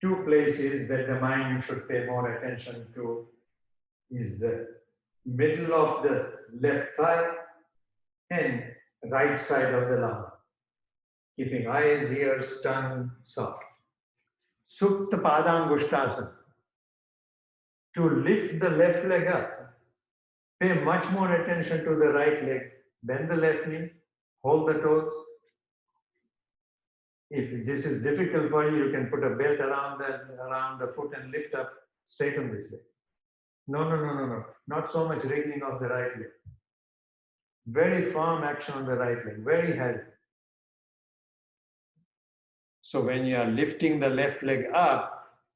two places that the mind should pay more attention to is the middle of the left thigh and right side of the lumbar, keeping eyes, ears, tongue soft. Supta Padangusthasana. To lift the left leg up, pay much more attention to the right leg. Bend the left knee, hold the toes. If this is difficult for you, you can put a belt around the foot and lift up, straighten this leg. No. Not so much wriggling of the right leg. Very firm action on the right leg, very heavy. So when you are lifting the left leg up,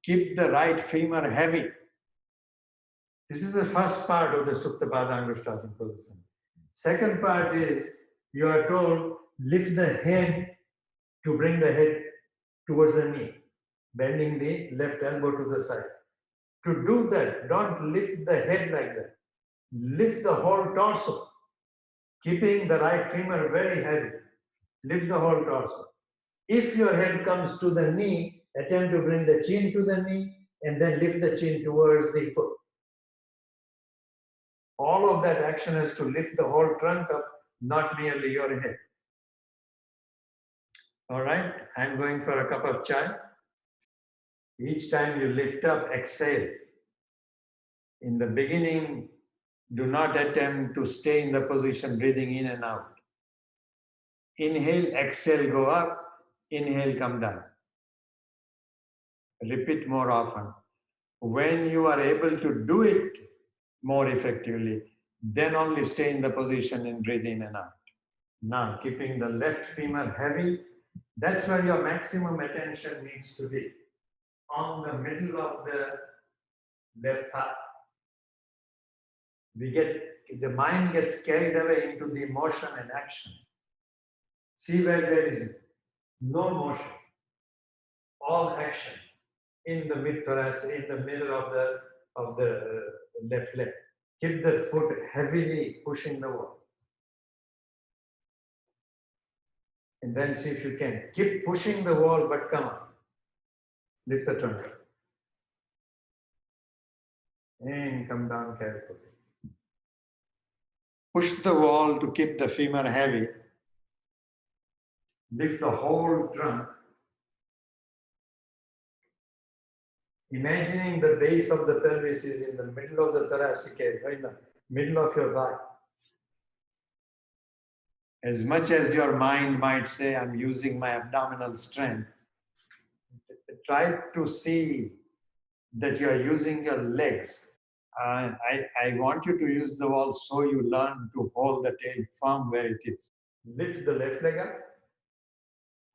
keep the right femur heavy. This is the first part of the Supta Padangusthasana position. Second part is, you are told, lift the head to bring the head towards the knee, bending the left elbow to the side. To do that, don't lift the head like that. Lift the whole torso, keeping the right femur very heavy. Lift the whole torso. If your head comes to the knee, attempt to bring the chin to the knee and then lift the chin towards the foot. All of that action is to lift the whole trunk up, not merely your head. All right, I'm going for a cup of chai. Each time you lift up, exhale. In the beginning, do not attempt to stay in the position, breathing in and out. Inhale, exhale, go up. Inhale, come down. Repeat more often. When you are able to do it more effectively, then only stay in the position and breathe in and out. Now, keeping the left femur heavy, that's where your maximum attention needs to be. On the middle of the left thigh. The mind gets carried away into the motion and action. See where there is no motion, all action in the mid-thoracic, in the middle of the left leg. Keep the foot heavily pushing the wall. And then see if you can. Keep pushing the wall, but come on. Lift the trunk. And come down carefully. Push the wall to keep the femur heavy. Lift the whole trunk. Imagining the base of the pelvis is in the middle of the thoracic area, in the middle of your thigh. As much as your mind might say, I'm using my abdominal strength, try to see that you are using your legs. I want you to use the wall so you learn to hold the tail firm where it is. Lift the left leg up.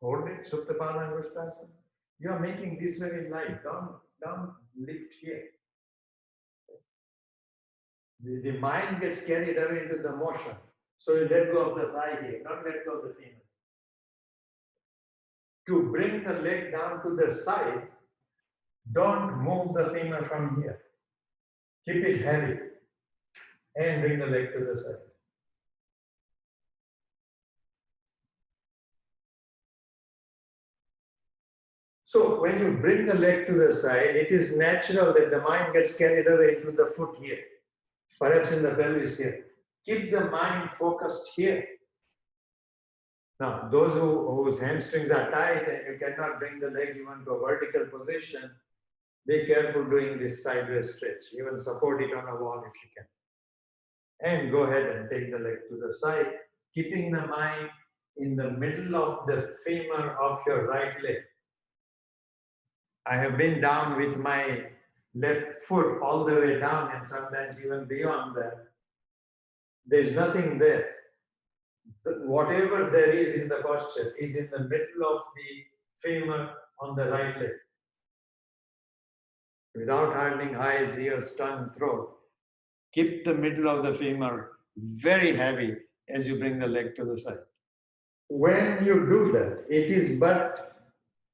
Hold it, Supta Padangusthasana. You are making this very light. Don't lift here. The mind gets carried away into the motion. So you let go of the thigh here, not let go of the femur. To bring the leg down to the side, don't move the femur from here. Keep it heavy and bring the leg to the side. So when you bring the leg to the side, it is natural that the mind gets carried away into the foot here, perhaps in the pelvis here. Keep the mind focused here. Now, those whose hamstrings are tight and you cannot bring the leg even to a vertical position, be careful doing this sideways stretch. Even support it on a wall if you can. And go ahead and take the leg to the side, keeping the mind in the middle of the femur of your right leg. I have been down with my left foot all the way down and sometimes even beyond that. There's nothing there. Whatever there is in the posture is in the middle of the femur on the right leg. Without hardening eyes, ears, tongue, throat. Keep the middle of the femur very heavy as you bring the leg to the side. When you do that, it is but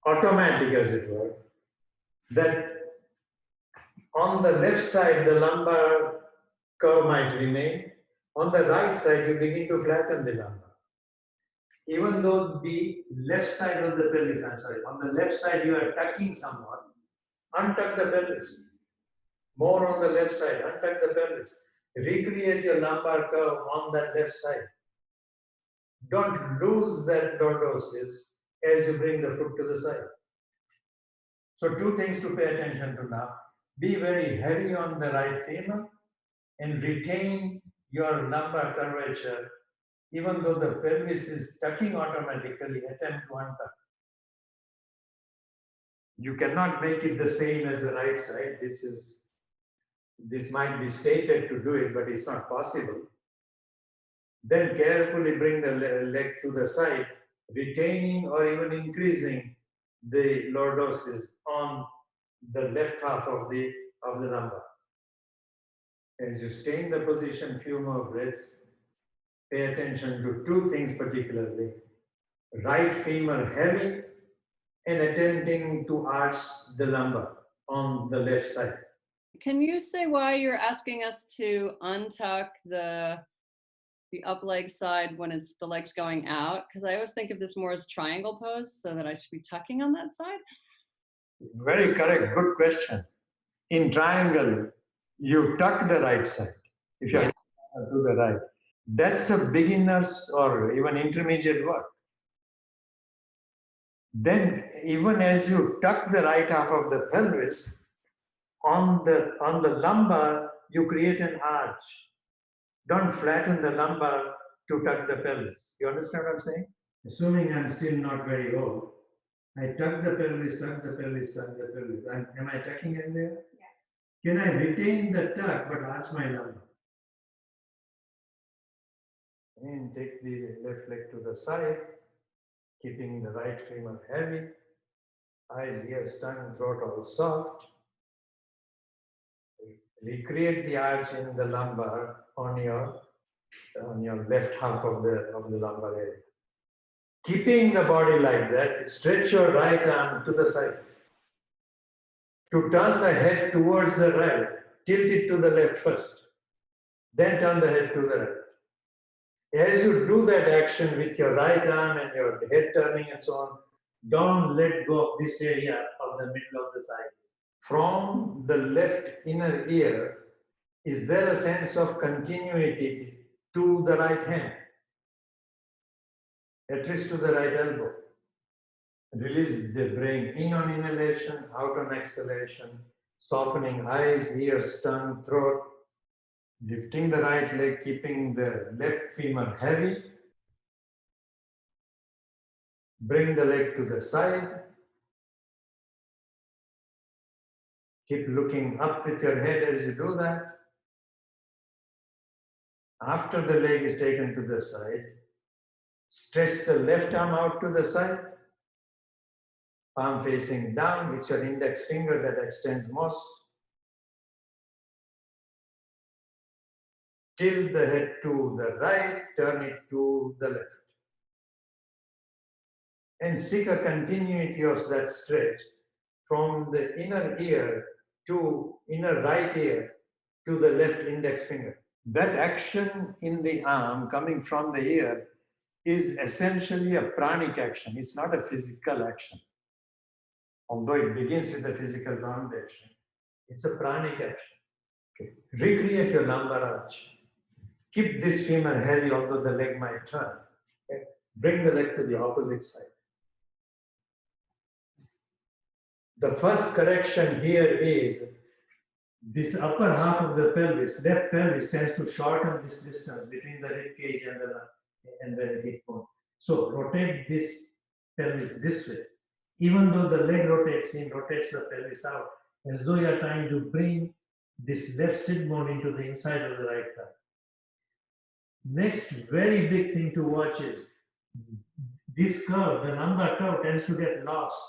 automatic, as it were, that on the left side, the lumbar curve might remain. On the right side, you begin to flatten the lumbar. Even though the left side of the pelvis, on the left side, you are tucking somewhat, Untuck the pelvis. More on the left side. Untuck the pelvis. Recreate your lumbar curve on that left side. Don't lose that lordosis as you bring the foot to the side. So two things to pay attention to now. Be very heavy on the right femur and retain your lumbar curvature. Even though the pelvis is tucking automatically, attempt to untuck. You cannot make it the same as the right side. This might be stated to do it, but it's not possible. Then carefully bring the leg to the side, retaining or even increasing the lordosis on the left half of the lumbar. As you stay in the position, few more breaths, pay attention to two things particularly. Right femur heavy and attempting to arch the lumbar on the left side. Can you say why you're asking us to untuck the up leg side when it's the legs going out? Because I always think of this more as triangle pose, so that I should be tucking on that side. Very correct. Good question. In triangle, you tuck the right side. If you're to the right, that's a beginner's or even intermediate work. Then, even as you tuck the right half of the pelvis, on the lumbar, you create an arch. Don't flatten the lumbar to tuck the pelvis. You understand what I'm saying? Assuming I'm still not very old, I tuck the pelvis, tuck the pelvis, tuck the pelvis. Am I tucking in there? Yeah. Can I retain the tuck but arch my lumbar? And take the left leg to the side, keeping the right femur heavy, eyes, ears, tongue, throat all soft. Recreate the arch in the lumbar on your left half of the lumbar area. Keeping the body like that, stretch your right arm to the side. To turn the head towards the right, tilt it to the left first. Then turn the head to the right. As you do that action with your right arm and your head turning and so on, don't let go of this area of the middle of the side. From the left inner ear, is there a sense of continuity to the right hand? At least to the right elbow. Release the brain in on inhalation, out on exhalation, softening eyes, ears, tongue, throat, lifting the right leg, keeping the left femur heavy. Bring the leg to the side. Keep looking up with your head as you do that. After the leg is taken to the side, stretch the left arm out to the side. Palm facing down, it's your index finger that extends most. Tilt the head to the right, turn it to the left. And seek a continuity of that stretch from the inner ear to inner right ear to the left index finger. That action in the arm coming from the ear is essentially a pranic action. It's not a physical action. Although it begins with a physical foundation, it's a pranic action. Okay. Recreate your lumbar arch. Keep this femur heavy, although the leg might turn. Okay. Bring the leg to the opposite side. The first correction here is this upper half of the pelvis, left pelvis, tends to shorten this distance between the rib cage and the hip bone. So rotate this pelvis this way. Even though the leg rotates in, rotates the pelvis out, as though you are trying to bring this left sit bone into the inside of the right thigh. Next very big thing to watch is this curve, the lumbar curve tends to get lost.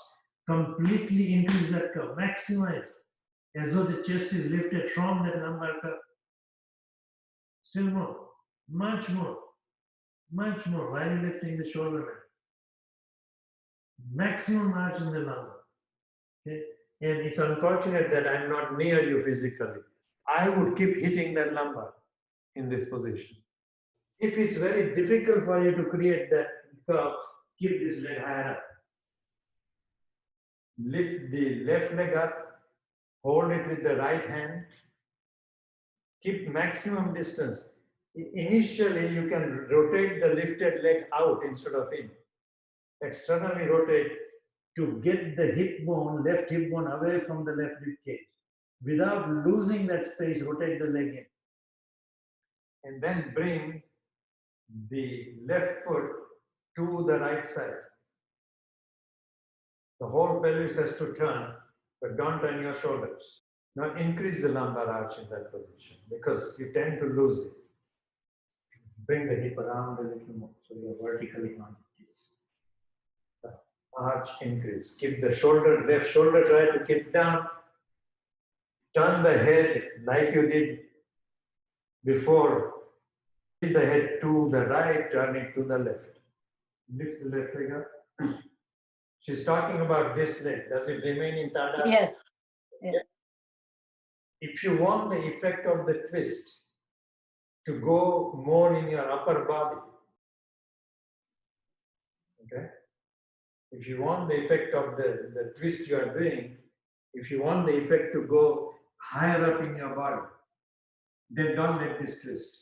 Completely increase that curve, maximize, as though the chest is lifted from that lumbar curve. Still more, much more, much more, while you're lifting the shoulder line. Maximum arch in the lumbar. Okay? And it's unfortunate that I'm not near you physically. I would keep hitting that lumbar in this position. If it's very difficult for you to create that curve, keep this leg higher up. Lift the left leg up, Hold it with the right hand. Keep maximum distance. Initially, you can rotate the lifted leg out instead of in. Externally rotate to get the hip bone, left hip bone away from the left rib cage. Without losing that space, rotate the leg in. And then bring the left foot to the right side. The whole pelvis has to turn, but don't turn your shoulders. Now increase the lumbar arch in that position because you tend to lose it. Bring the hip around a little more so you're vertically on the arch increase. Keep the shoulder, left shoulder try to keep down. Turn the head like you did before. Lift the head to the right, turn it to the left. Lift the left leg up. She's talking about this leg. Does it remain in Tadasana? Yes. Yeah. If you want the effect of the twist to go more in your upper body, okay? If you want the effect of the twist you are doing, if you want the effect to go higher up in your body, then don't let this twist.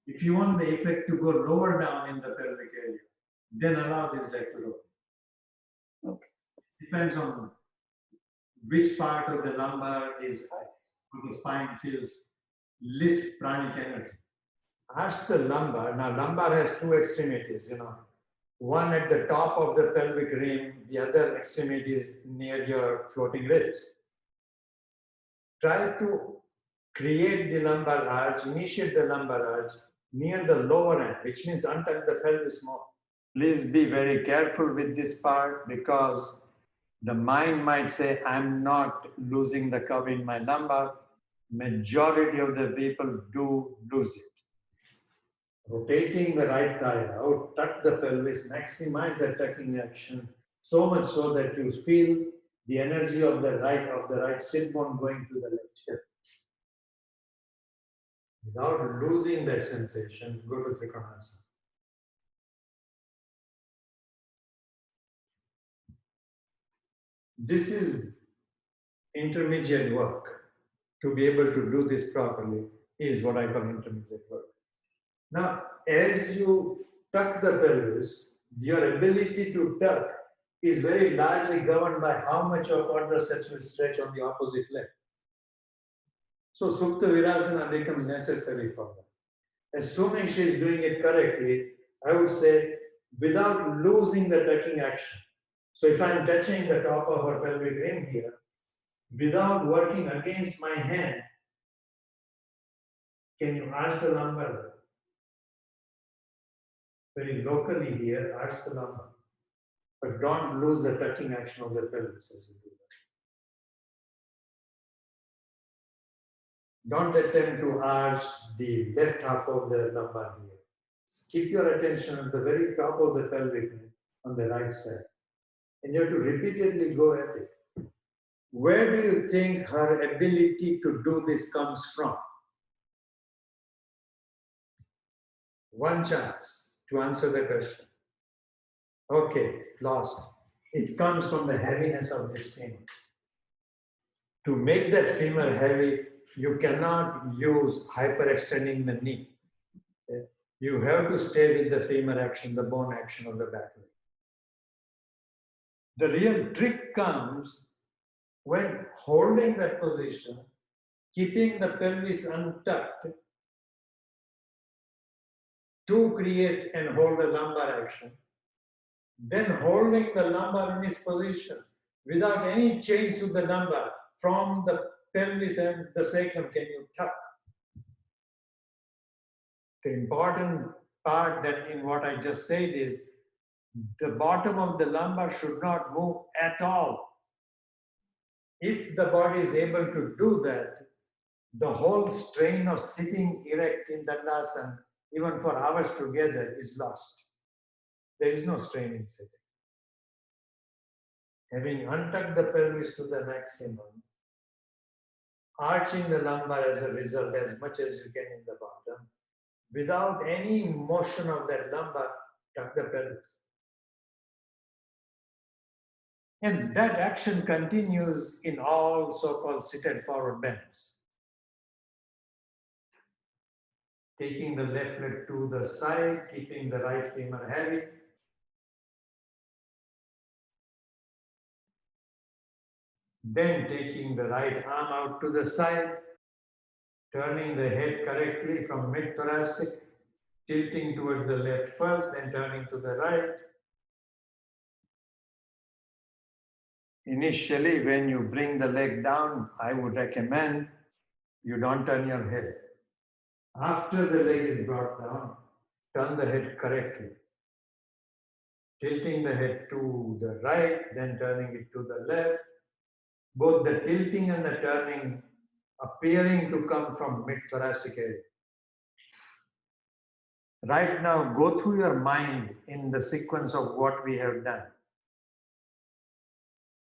If you want the effect to go lower down in the pelvic area, then allow this leg to rotate. Okay. Depends on which part of the lumbar is of the spine feels least pranic energy. Arch the lumbar. Now, lumbar has two extremities, one at the top of the pelvic rim, the other extremity is near your floating ribs. Try to create the lumbar arch, initiate the lumbar arch near the lower end, which means untuck the pelvis more. Please be very careful with this part because the mind might say, I'm not losing the curve in my lumbar. Majority of the people do lose it. Rotating the right thigh out, tuck the pelvis, maximize the tucking action, so much so that you feel the energy of the right sit bone going to the left hip. Without losing that sensation, go to Trikonasana. This is intermediate work. To be able to do this properly is what I call intermediate work. Now, as you tuck the pelvis, your ability to tuck is very largely governed by how much your quadriceps will stretch on the opposite leg. So, Supta Virasana becomes necessary for that. Assuming she is doing it correctly, I would say without losing the tucking action. So, if I'm touching the top of her pelvic rim here, without working against my hand, can you arch the lumbar? Very locally here, arch the lumbar. But don't lose the tucking action of the pelvis as you do that. Don't attempt to arch the left half of the lumbar here. Keep your attention at the very top of the pelvic on the right side. And you have to repeatedly go at it. Where do you think her ability to do this comes from? One chance to answer the question. Okay, lost. It comes from the heaviness of this femur. To make that femur heavy, you cannot use hyperextending the knee. You have to stay with the femur action, the bone action of the back leg. The real trick comes when holding that position, keeping the pelvis untucked to create and hold a lumbar action, then holding the lumbar in this position without any change to the lumbar from the pelvis and the sacrum, can you tuck? The important part that in what I just said is the bottom of the lumbar should not move at all. If the body is able to do that, the whole strain of sitting erect in Dandasana, even for hours together, is lost. There is no strain in sitting. Having untucked the pelvis to the maximum, arching the lumbar as a result as much as you can in the bottom, without any motion of that lumbar, tuck the pelvis. And that action continues in all so-called seated forward bends. Taking the left leg to the side, keeping the right femur heavy. Then taking the right arm out to the side, turning the head correctly from mid-thoracic, tilting towards the left first, then turning to the right. Initially, when you bring the leg down, I would recommend you don't turn your head. After the leg is brought down, turn the head correctly. Tilting the head to the right, then turning it to the left. Both the tilting and the turning appearing to come from mid-thoracic area. Right now, go through your mind in the sequence of what we have done.